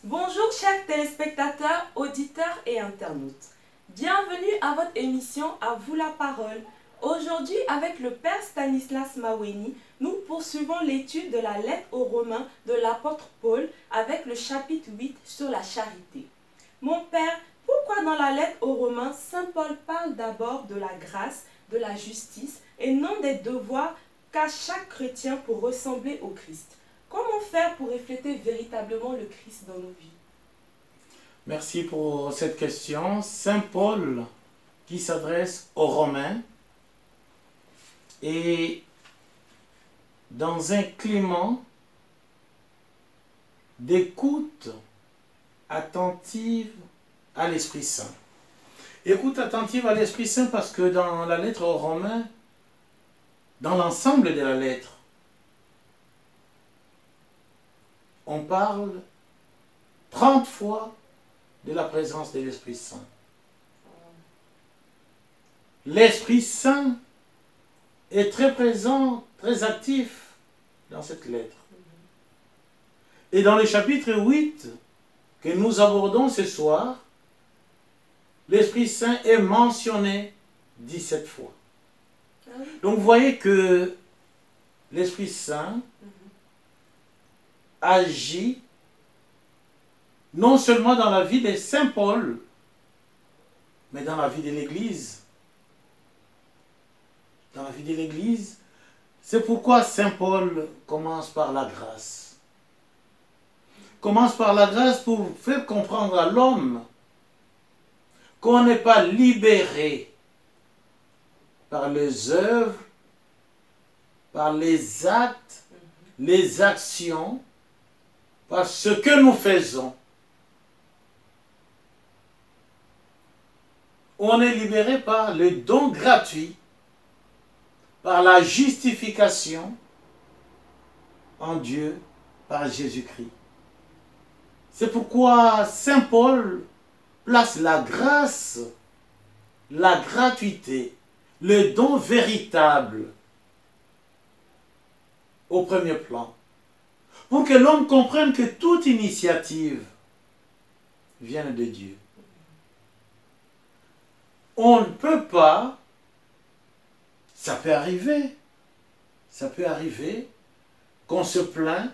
Bonjour chers téléspectateurs, auditeurs et internautes. Bienvenue à votre émission À vous la parole. Aujourd'hui, avec le Père Stanislas Maweni, nous poursuivons l'étude de la lettre aux Romains de l'apôtre Paul avec le chapitre 8 sur la charité. Mon Père, pourquoi dans la lettre aux Romains, Saint Paul parle d'abord de la grâce, de la justice et non des devoirs qu'a chaque chrétien pour ressembler au Christ? Comment faire pour refléter véritablement le Christ dans nos vies? Merci pour cette question. Saint Paul, qui s'adresse aux Romains, est dans un climat d'écoute attentive à l'Esprit Saint. Écoute attentive à l'Esprit Saint parce que dans la lettre aux Romains, dans l'ensemble de la lettre, on parle 30 fois de la présence de l'Esprit Saint. L'Esprit Saint est très présent, très actif dans cette lettre. Et dans le chapitre 8 que nous abordons ce soir, l'Esprit Saint est mentionné 17 fois. Donc vous voyez que l'Esprit Saint agit non seulement dans la vie de Saint Paul, mais dans la vie de l'Église. Dans la vie de l'Église, c'est pourquoi Saint Paul commence par la grâce. Commence par la grâce pour faire comprendre à l'homme qu'on n'est pas libéré par les œuvres, par les actes, les actions, par ce que nous faisons. On est libéré par le don gratuit, par la justification en Dieu, par Jésus-Christ. C'est pourquoi Saint Paul place la grâce, la gratuité, le don véritable au premier plan. Pour que l'homme comprenne que toute initiative vient de Dieu. On ne peut pas, ça peut arriver qu'on se plaint.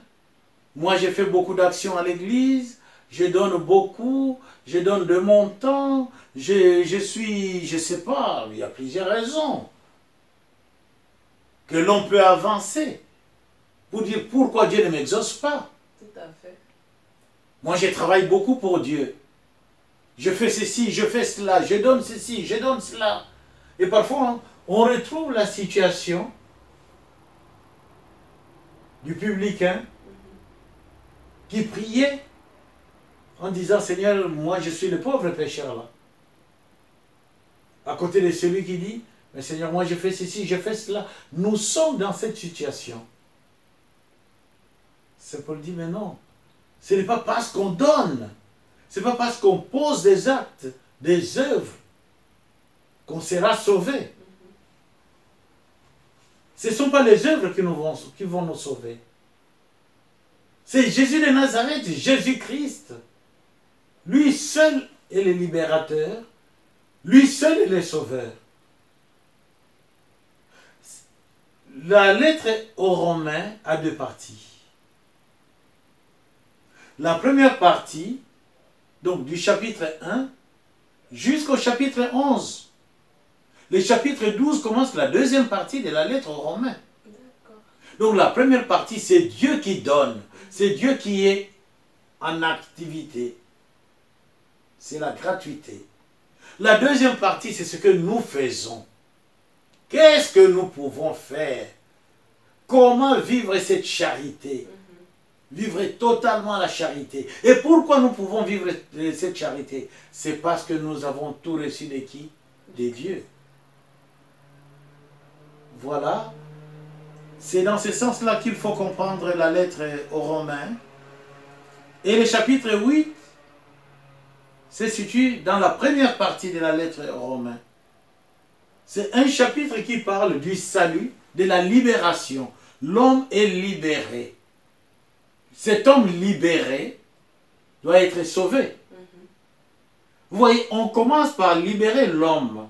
Moi j'ai fait beaucoup d'actions à l'église, je donne beaucoup, je donne de mon temps, je sais pas, il y a plusieurs raisons que l'on peut avancer pour dire pourquoi Dieu ne m'exauce pas. Tout à fait. Moi je travaille beaucoup pour Dieu. Je fais ceci, je fais cela, je donne ceci, je donne cela. Et parfois, on retrouve la situation du publicain qui priait en disant, Seigneur, moi je suis le pauvre pécheur là. À côté de celui qui dit, mais Seigneur, moi je fais ceci, je fais cela. Nous sommes dans cette situation. Saint Paul dit, mais non, ce n'est pas parce qu'on donne. Ce n'est pas parce qu'on pose des actes, des œuvres, qu'on sera sauvé. Ce ne sont pas les œuvres qui vont nous sauver. C'est Jésus de Nazareth, Jésus-Christ. Lui seul est le libérateur. Lui seul est le sauveur. La lettre aux Romains a deux parties. La première partie, donc du chapitre 1 jusqu'au chapitre 11. Le chapitre 12 commence la deuxième partie de la lettre aux Romains. Donc la première partie, c'est Dieu qui donne. C'est Dieu qui est en activité. C'est la gratuité. La deuxième partie, c'est ce que nous faisons. Qu'est-ce que nous pouvons faire? Comment vivre cette charité? Vivre totalement la charité. Et pourquoi nous pouvons vivre cette charité? C'est parce que nous avons tout reçu de qui? De Dieu. Voilà. C'est dans ce sens-là qu'il faut comprendre la lettre aux Romains. Et le chapitre 8 se situe dans la première partie de la lettre aux Romains. C'est un chapitre qui parle du salut, de la libération. L'homme est libéré. Cet homme libéré doit être sauvé. Vous voyez, on commence par libérer l'homme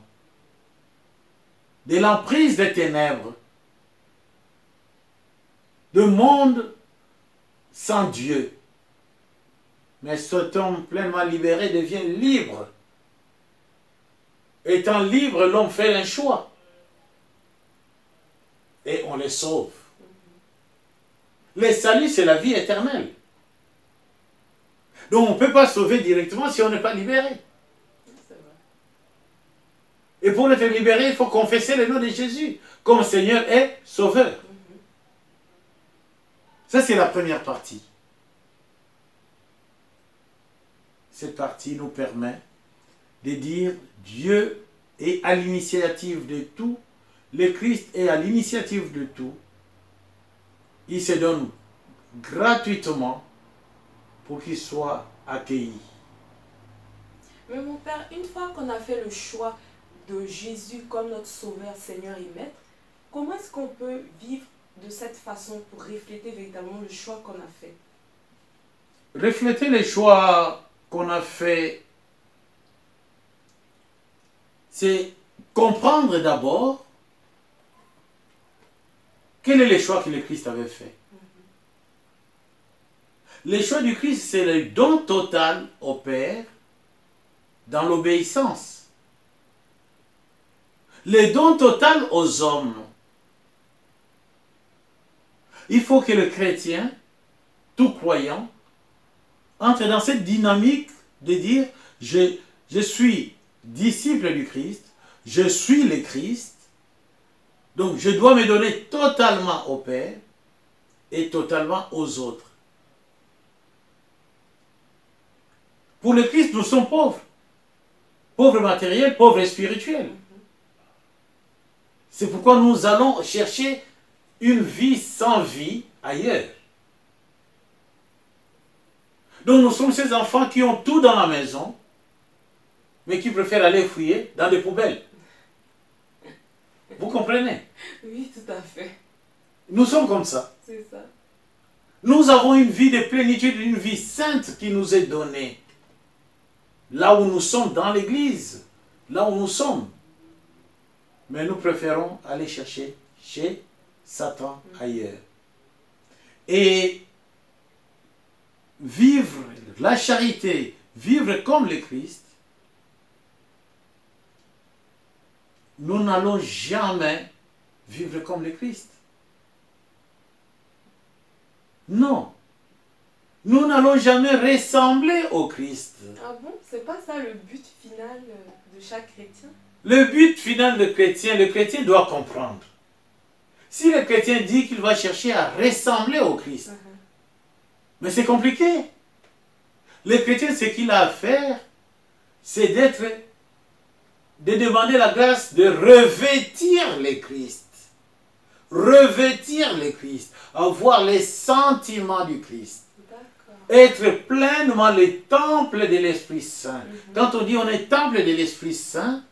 de l'emprise des ténèbres, de monde sans Dieu. Mais cet homme pleinement libéré devient libre. Étant libre, l'homme fait un choix. Et on les sauve. Le salut, c'est la vie éternelle. Donc on ne peut pas sauver directement si on n'est pas libéré. Et pour être libéré, il faut confesser le nom de Jésus comme Seigneur et Sauveur. Ça, c'est la première partie. Cette partie nous permet de dire Dieu est à l'initiative de tout, le Christ est à l'initiative de tout. Il se donne gratuitement pour qu'il soit accueilli. Mais mon Père, une fois qu'on a fait le choix de Jésus comme notre Sauveur, Seigneur et Maître, comment est-ce qu'on peut vivre de cette façon pour refléter véritablement le choix qu'on a fait? Refléter les choix qu'on a fait, c'est comprendre d'abord quel est le choix que le Christ avait fait. Le choix du Christ, c'est le don total au Père dans l'obéissance. Le don total aux hommes. Il faut que le chrétien, tout croyant, entre dans cette dynamique de dire je suis disciple du Christ, je suis le Christ, donc je dois me donner totalement au Père et totalement aux autres. Pour le Christ, nous sommes pauvres. Pauvres matériels, pauvres spirituels. C'est pourquoi nous allons chercher une vie sans vie ailleurs. Donc nous sommes ces enfants qui ont tout dans la maison, mais qui préfèrent aller fouiller dans des poubelles. Vous comprenez? Oui, tout à fait. Nous sommes comme ça. C'est ça. Nous avons une vie de plénitude, une vie sainte qui nous est donnée. Là où nous sommes, dans l'église, là où nous sommes. Mais nous préférons aller chercher chez Satan ailleurs. Et vivre la charité, vivre comme le Christ, nous n'allons jamais vivre comme le Christ. Non. Nous n'allons jamais ressembler au Christ. Ah bon? C'est pas ça le but final de chaque chrétien? Le but final du chrétien, le chrétien doit comprendre. Si le chrétien dit qu'il va chercher à ressembler au Christ, mais c'est compliqué. Le chrétien, ce qu'il a à faire, c'est de demander la grâce de revêtir le Christ. Revêtir le Christ. Avoir les sentiments du Christ. Être pleinement le temple de l'Esprit Saint. Quand on dit on est temple de l'Esprit Saint,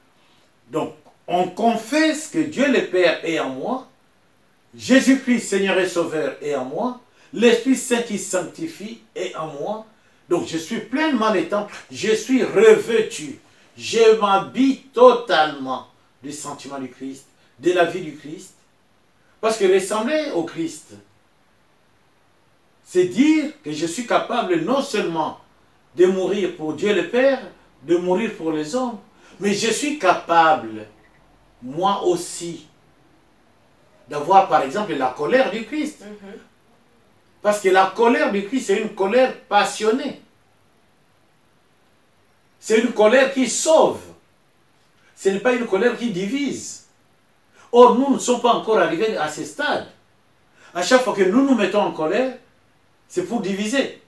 donc on confesse que Dieu le Père est en moi, Jésus-Christ Seigneur et Sauveur est en moi, l'Esprit Saint qui sanctifie est en moi, donc je suis pleinement le temple, je suis revêtu, je m'habille totalement du sentiment du Christ, de la vie du Christ, parce que ressembler au Christ, c'est dire que je suis capable non seulement de mourir pour Dieu le Père, de mourir pour les hommes, mais je suis capable, moi aussi, d'avoir par exemple la colère du Christ. Parce que la colère du Christ, c'est une colère passionnée. C'est une colère qui sauve. Ce n'est pas une colère qui divise. Or, nous ne sommes pas encore arrivés à ce stade. À chaque fois que nous nous mettons en colère, c'est pour diviser.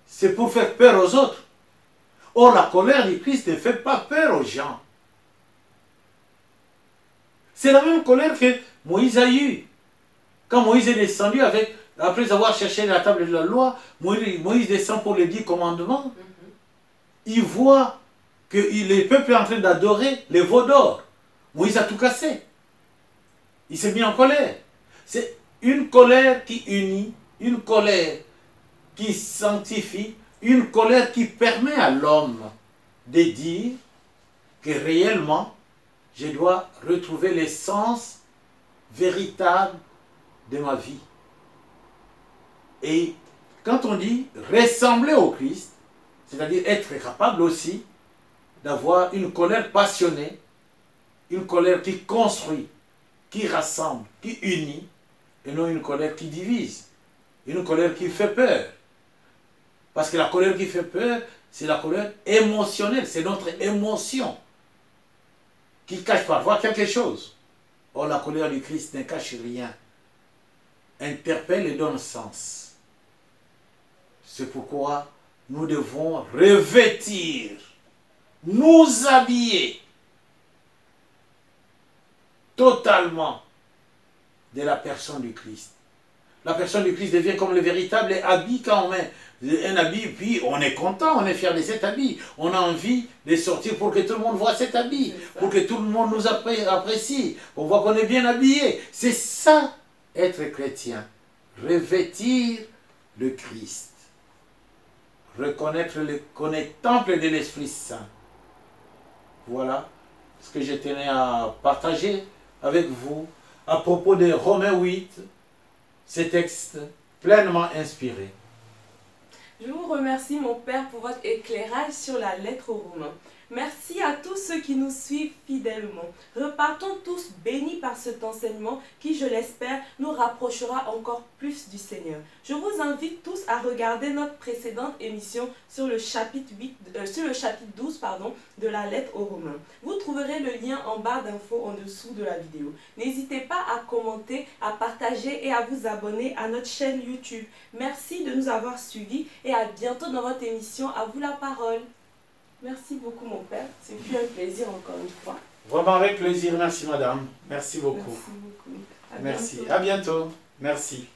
C'est pour faire peur aux autres. Or, la colère du Christ ne fait pas peur aux gens. C'est la même colère que Moïse a eue. Quand Moïse est descendu, après avoir cherché la table de la loi, Moïse descend pour les 10 commandements. Il voit que le peuple est en train d'adorer les veaux d'or. Moïse a tout cassé. Il s'est mis en colère. C'est une colère qui unit, une colère qui sanctifie, Une colère qui permet à l'homme de dire que réellement, je dois retrouver l'essence véritable de ma vie. Et quand on dit ressembler au Christ, c'est-à-dire être capable aussi d'avoir une colère passionnée, une colère qui construit, qui rassemble, qui unit, et non une colère qui divise, une colère qui fait peur. Parce que la colère qui fait peur, c'est la colère émotionnelle, c'est notre émotion qui cache parfois quelque chose. Or, la colère du Christ ne cache rien, interpelle et donne sens. C'est pourquoi nous devons revêtir, nous habiller totalement de la personne du Christ. La personne du Christ devient comme le véritable habit quand on met un habit, puis on est content, on est fier de cet habit. On a envie de sortir pour que tout le monde voit cet habit, pour que tout le monde nous apprécie, pour voir qu'on est bien habillé. C'est ça, être chrétien. Revêtir le Christ. Reconnaître qu'on est temple de l'Esprit Saint. Voilà ce que je tenais à partager avec vous à propos de Romains 8, ces textes pleinement inspirés. Je vous remercie, mon Père, pour votre éclairage sur la lettre aux Romains. Merci à tous ceux qui nous suivent fidèlement. Repartons tous bénis par cet enseignement qui, je l'espère, nous rapprochera encore plus du Seigneur. Je vous invite tous à regarder notre précédente émission sur le chapitre 12 de la lettre aux Romains. Vous trouverez le lien en barre d'infos en dessous de la vidéo. N'hésitez pas à commenter, à partager et à vous abonner à notre chaîne YouTube. Merci de nous avoir suivis et à bientôt dans votre émission À vous la parole. Merci beaucoup, mon Père. C'est fut un plaisir encore une fois. Vraiment avec plaisir. Merci, madame. Merci beaucoup. Merci beaucoup. Merci. À bientôt. Merci.